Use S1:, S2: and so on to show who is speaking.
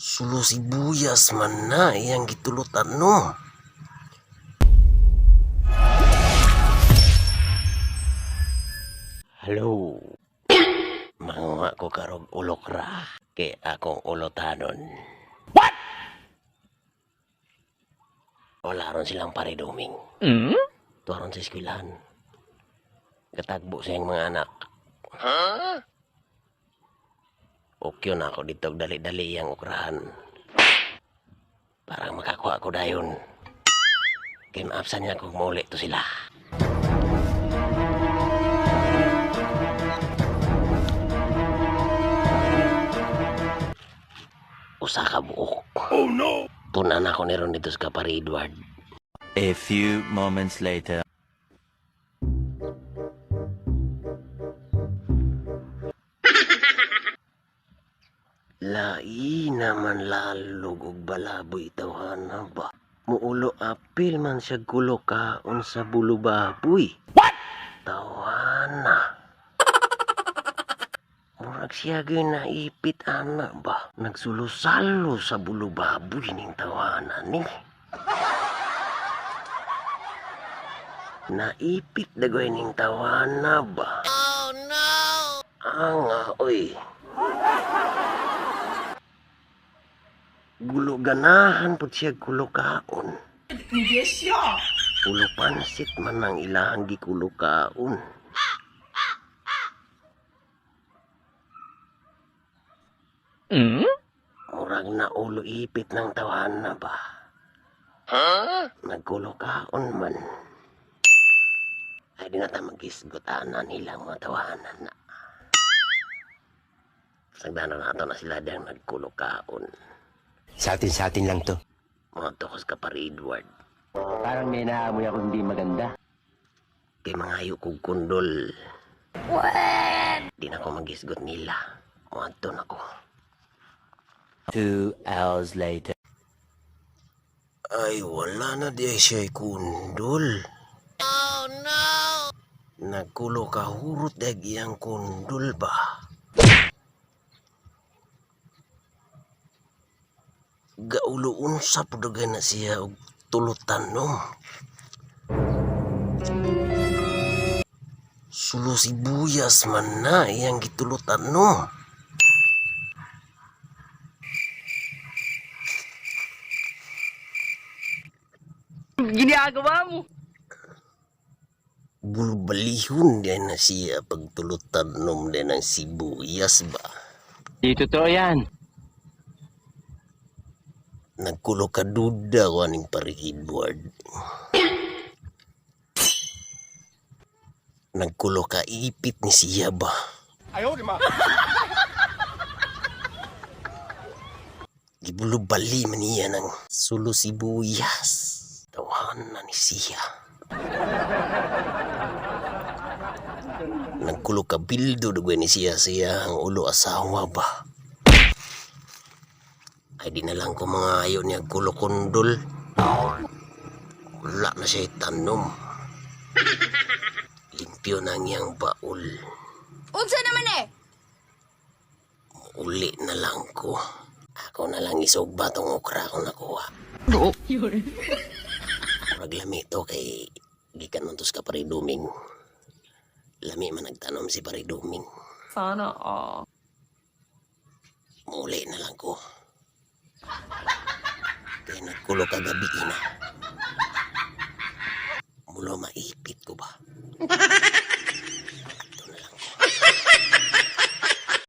S1: Sulo sibuyas man na iyang gitulutan no. Hello. Manguha ko karog ulok ra kay akong ulotanon. What? Wala ron silang pariduming. Tuwaron sa eskwelahan. Katagbo siyang mga anak. Huh? Okay na ako dito dali-dali ang ukrahan. Para makakuha ko dayon. Kinapsan niya kung muli to sila. Usa ka buok. Oh no! Tunan ako ni ron dito sa Kapari Edward.
S2: A few moments later.
S1: Lai naman lalog og balaboy tawhana ba? Muulo apil man siya gulo kaon sa bulubaboy. What? Tawhana. Murag siya naipit ana ba? Nagsulo-salo sa bulubaboy ning tawhana ni. Naipit dagoy ning tawhana ba? Oh no! Anga oy. Gulo ganahan po siya gulo kaon.
S3: Hindi siya.
S1: Gulo pansit man ang ilahang gikulo kaon. Murag na ulo ipit ng tawahan na ba? Naggulo kaon man. Ay di na ta magisgutanan nilang mga tawahanan na. Sagdanan nato na sila diyang naggulo kaon.
S4: Sa atin lang to.
S1: Mga tukos ka pa Edward.
S4: Parang may naamoy ako hindi maganda.
S1: Kay mga hayo kong kundol. What? Di na ko magisgot nila. Mga na ko.
S2: 2 hours later.
S1: Ay, wala na di siya kundol. Oh no! Nagkulo ka hurot iyang kundol ba? Gaulo unsa po na siya og tulutan no. Sulo sibuyas man na iyang gitulutan no.
S3: Ginagawa mo.
S1: Bulbalihon din na siya pagtulutan nom din ng sibuyas ba?
S4: Di totoo yan.
S1: Nagkulo ka duda ko aning pari Edward. Nagkulo ka ipit ni siya ba?
S3: Ayaw, di ma.
S1: Gibulubali man niya ng sulo sibuyas. Tawahan na ni siya. Nagkulo ka bildo dugay ni siya ang ulo asawa ba? Ay di na lang ko mga ayaw niya kulo kundol. Wala na siya itanom. Limpyo na niyang baul.
S3: Unsa naman eh?
S1: Uli na lang ko. Ako na lang isugba tong okra ko nakuha. Maglami to kay gikan nun tos ka pariduming. Lami man nagtanom si pariduming.
S3: Sana all.
S1: Muli na lang ko. Kaya nagkulo ka gabi na. Mulo maipit ko ba?